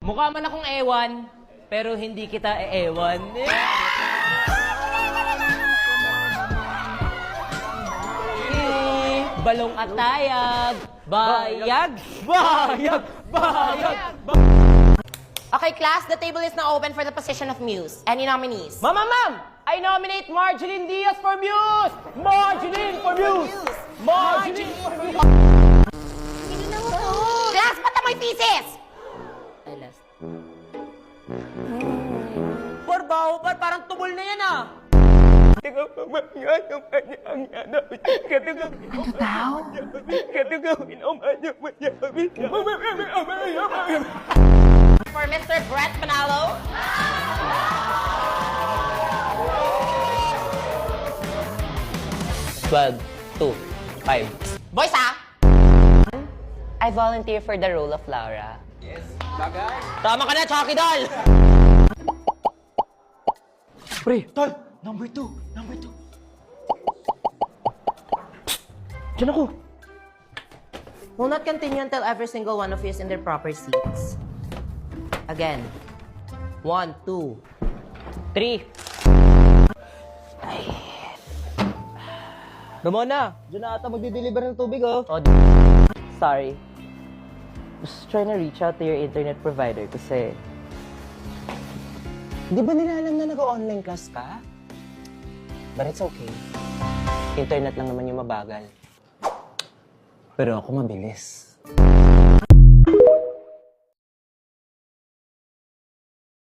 Mukha man akong ewan, pero hindi kita eewan. Balong at tayag, bayag, bayag, bayag. Okay, class, the table is now open for the position of muse. Any nominees? Ma'am! I nominate Marjeline Diaz for Muse! Marjeline for Muse! Marjeline for Muse! Class, pata mo yung thesis! Baho, parang tubol na yan ah! For Mr. Brett Manalo. Twelve, 2, 5. Boys, ha? I volunteer for the role of Laura. Yes, bagay. Tama ka na, Chucky doll! Pre, tol! Number 2! Diyan ako! Will not continue until every single one of you is in their proper seats. Again. 1, 2. 3. Ramona! Diyan na ata magdi-deliver ng tubig, oh. Sorry. Just trying to reach out to your internet provider kasi... Di ba nila alam na nag-online class ka? But it's okay. Internet lang naman yung mabagal. Pero ako mabilis.